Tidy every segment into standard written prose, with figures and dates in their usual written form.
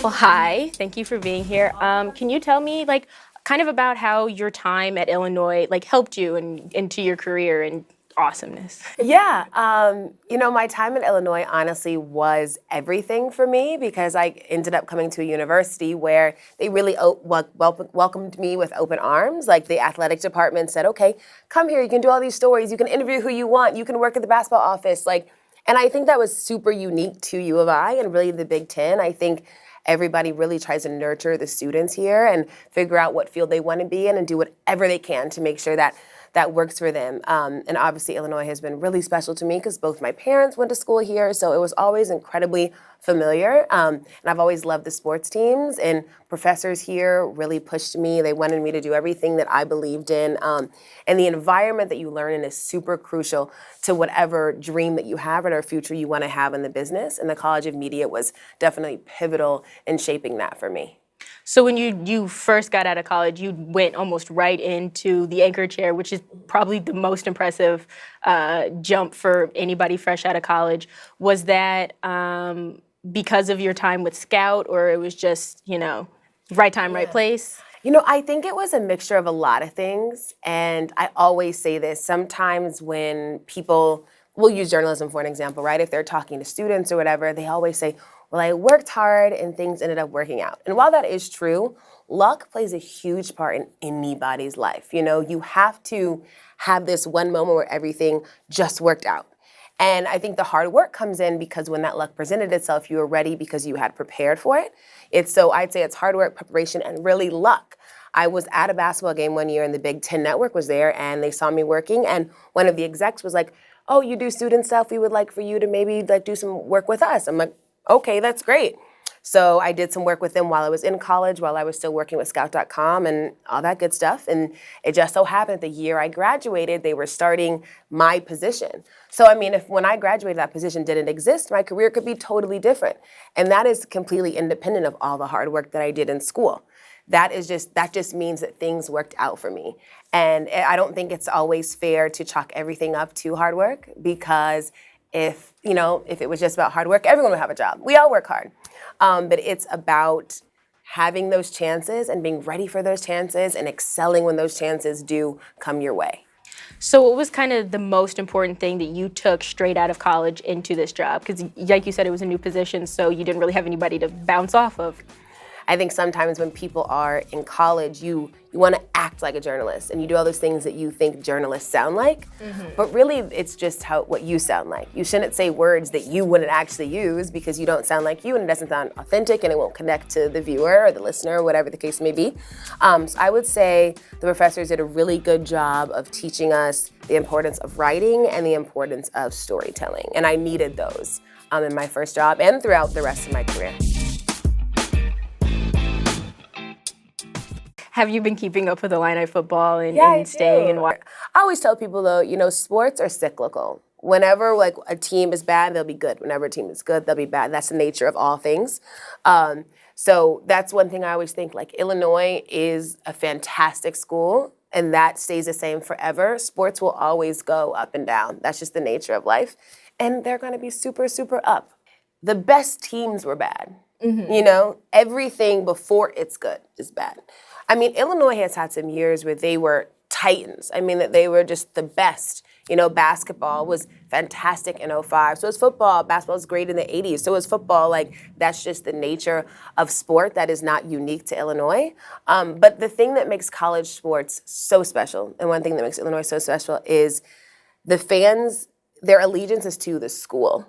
Well, hi. Thank you for being here. Can you tell me, kind of about how your time at Illinois, helped you into your career and awesomeness? Yeah, my time in Illinois honestly was everything for me because I ended up coming to a university where they really welcomed me with open arms. Like the athletic department said, okay, come here, you can do all these stories, you can interview who you want, you can work at the basketball office. And I think that was super unique to U of I and really the Big Ten. I think everybody really tries to nurture the students here and figure out what field they want to be in and do whatever they can to make sure that that works for them. And obviously, Illinois has been really special to me because both my parents went to school here, so it was always incredibly familiar. And I've always loved the sports teams, and professors here really pushed me. They wanted me to do everything that I believed in. And the environment that you learn in is super crucial to whatever dream that you have or future you want to have in the business. And the College of Media was definitely pivotal in shaping that for me. So when you first got out of college, you went almost right into the anchor chair, which is probably the most impressive jump for anybody fresh out of college. Was that because of your time with Scout, or it was just, right time, right place? I think it was a mixture of a lot of things. And I always say this, sometimes when people, we'll use journalism for an example, right? If they're talking to students or whatever, they always say, well, I worked hard and things ended up working out. And while that is true, luck plays a huge part in anybody's life. You have to have this one moment where everything just worked out. And I think the hard work comes in because when that luck presented itself, you were ready because you had prepared for it. I'd say it's hard work, preparation, and really luck. I was at a basketball game one year and the Big Ten Network was there and they saw me working and one of the execs was like, oh, you do student stuff, we would like for you to maybe do some work with us. I'm like, okay, that's great. So I did some work with them while I was in college, while I was still working with Scout.com and all that good stuff. And it just so happened the year I graduated, they were starting my position. So, if when I graduated, that position didn't exist, my career could be totally different. And that is completely independent of all the hard work that I did in school. That just means that things worked out for me. And I don't think it's always fair to chalk everything up to hard work because if it was just about hard work, everyone would have a job. We all work hard. But it's about having those chances and being ready for those chances and excelling when those chances do come your way. So what was kind of the most important thing that you took straight out of college into this job? Because like you said, it was a new position, so you didn't really have anybody to bounce off of. I think sometimes when people are in college, you want to act like a journalist and you do all those things that you think journalists sound like, but really it's just what you sound like. You shouldn't say words that you wouldn't actually use because you don't sound like you and it doesn't sound authentic and it won't connect to the viewer or the listener or whatever the case may be. So I would say the professors did a really good job of teaching us the importance of writing and the importance of storytelling. And I needed those in my first job and throughout the rest of my career. Have you been keeping up with Illini football and staying and watching? I always tell people though, sports are cyclical. Whenever a team is bad, they'll be good. Whenever a team is good, they'll be bad. That's the nature of all things. So that's one thing I always think, Illinois is a fantastic school and that stays the same forever. Sports will always go up and down. That's just the nature of life. And they're gonna be super, super up. The best teams were bad. Everything before it's good is bad. Illinois has had some years where they were titans. That they were just the best. Basketball was fantastic in 2005. So was football. Basketball was great in the 80s. So was football. That's just the nature of sport that is not unique to Illinois. But the thing that makes college sports so special, and one thing that makes Illinois so special is the fans, their allegiance is to the school.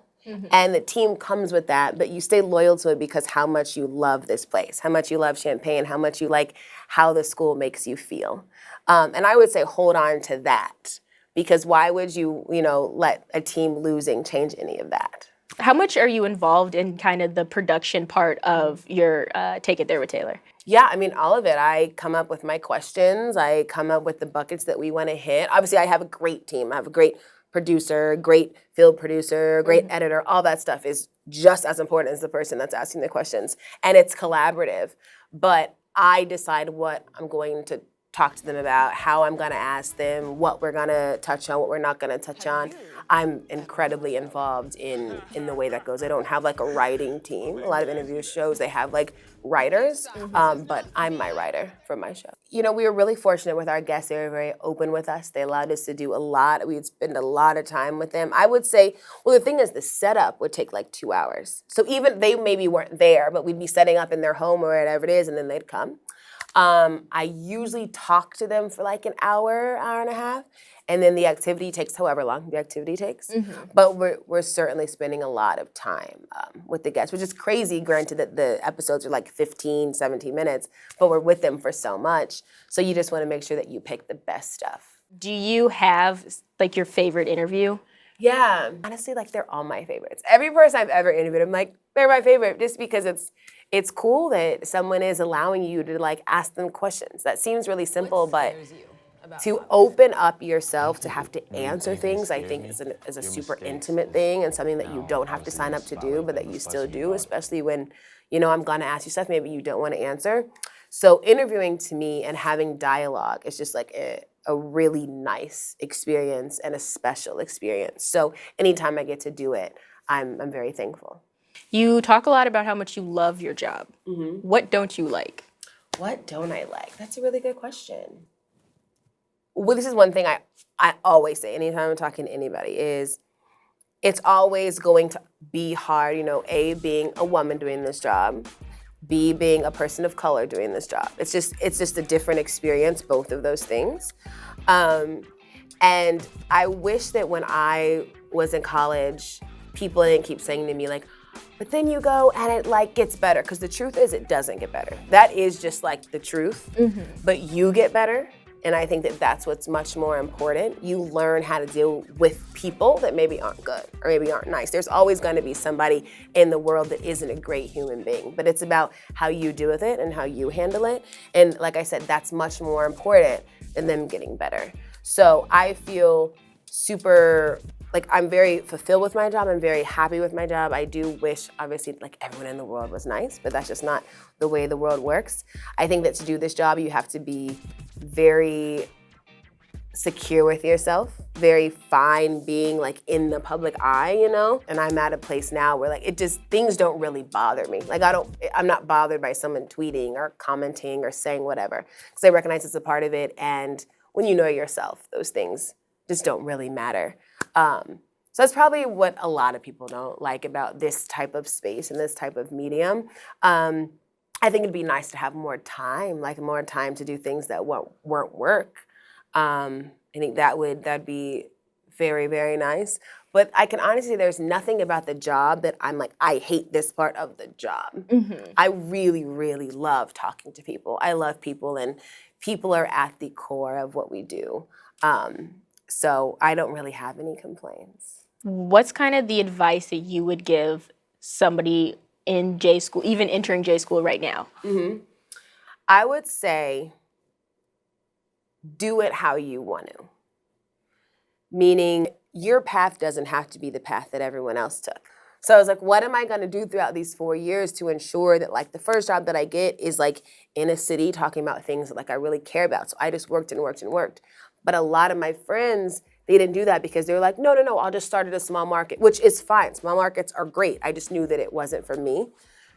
And the team comes with that, but you stay loyal to it because how much you love this place, how much you love Champaign, how much you like how the school makes you feel. And I would say hold on to that because why would you, let a team losing change any of that? How much are you involved in kind of the production part of your Take It There with Taylor? Yeah, all of it. I come up with my questions. I come up with the buckets that we want to hit. Obviously, I have a great team. I have a great producer, great field producer, great editor, all that stuff is just as important as the person that's asking the questions. And it's collaborative. But I decide what I'm going to talk to them about, how I'm gonna ask them, what we're gonna touch on, what we're not gonna touch on. I'm incredibly involved in the way that goes. I don't have like a writing team. A lot of interview shows, they have like writers, but I'm my writer for my show. You know, we were really fortunate with our guests. They were very open with us. They allowed us to do a lot. We'd spend a lot of time with them. I would say, well, the thing is, the setup would take like 2 hours. So even they maybe weren't there, but we'd be setting up in their home or whatever it is, and then they'd come. I usually talk to them for like an hour, hour and a half, and then the activity takes however long the activity takes. But we're certainly spending a lot of time with the guests, which is crazy, granted that the episodes are like 15, 17 minutes, but we're with them for so much. So you just want to make sure that you pick the best stuff. Do you have like your favorite interview? Yeah. Honestly, like they're all my favorites. Every person I've ever interviewed, I'm like, they're my favorite, just because it's cool that someone is allowing you to like ask them questions. That seems really simple, but to open up yourself to have to answer things, I think is a super intimate thing, and something that you don't have to sign up to do, but that you still do, especially when, you know, I'm gonna ask you stuff maybe you don't want to answer. So interviewing to me and having dialogue is just like a really nice experience and a special experience. So anytime I get to do it, I'm very thankful. You talk a lot about how much you love your job. What don't you like? What don't I like? That's a really good question. Well, this is one thing I always say anytime I'm talking to anybody is it's always going to be hard, you know, A, being a woman doing this job, B, being a person of color doing this job. It's just a different experience, both of those things. And I wish that when I was in college, people didn't keep saying to me like, but then you go and it like gets better. Because the truth is it doesn't get better. That is just like the truth. But you get better. And I think that that's what's much more important. You learn how to deal with people that maybe aren't good or maybe aren't nice. There's always going to be somebody in the world that isn't a great human being, but it's about how you deal with it and how you handle it. And like I said, that's much more important than them getting better. So I feel super, like I'm very fulfilled with my job. I'm very happy with my job. I do wish, obviously, like everyone in the world was nice, but that's just not the way the world works. I think that to do this job, you have to be very secure with yourself, very fine being like in the public eye, you know? And I'm at a place now where like things don't really bother me. Like I'm not bothered by someone tweeting or commenting or saying whatever, because I recognize it's a part of it. And when you know yourself, those things just don't really matter. So that's probably what a lot of people don't like about this type of space and this type of medium. I think it'd be nice to have more time to do things that weren't work. I think that'd be very, very nice. But I can honestly say there's nothing about the job that I'm like, I hate this part of the job. I really, really love talking to people. I love people, and people are at the core of what we do. So I don't really have any complaints. What's kind of the advice that you would give somebody in J school, even entering J school right now? I would say do it how you want to. Meaning your path doesn't have to be the path that everyone else took. So I was like, what am I going to do throughout these 4 years to ensure that like the first job that I get is like in a city talking about things that like I really care about. So I just worked and worked and worked. But a lot of my friends, they didn't do that because they were like, no, I'll just start at a small market, which is fine. Small markets are great. I just knew that it wasn't for me.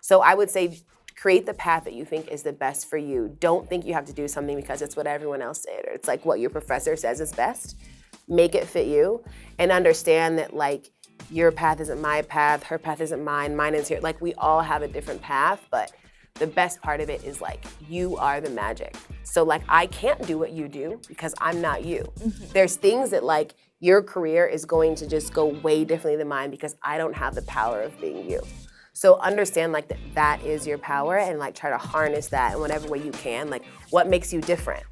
So I would say create the path that you think is the best for you. Don't think you have to do something because it's what everyone else did, or it's like what your professor says is best. Make it fit you, and understand that like your path isn't my path, her path isn't mine, mine is here. Like we all have a different path, but the best part of it is like you are the magic. So like I can't do what you do because I'm not you. There's things that like your career is going to just go way differently than mine because I don't have the power of being you. So understand like that is your power, and like try to harness that in whatever way you can. Like what makes you different,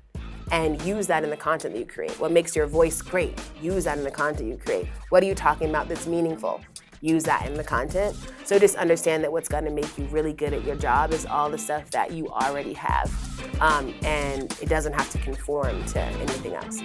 and use that in the content that you create. What makes your voice great? Use that in the content you create. What are you talking about that's meaningful? Use that in the content. So just understand that what's gonna make you really good at your job is all the stuff that you already have. And it doesn't have to conform to anything else.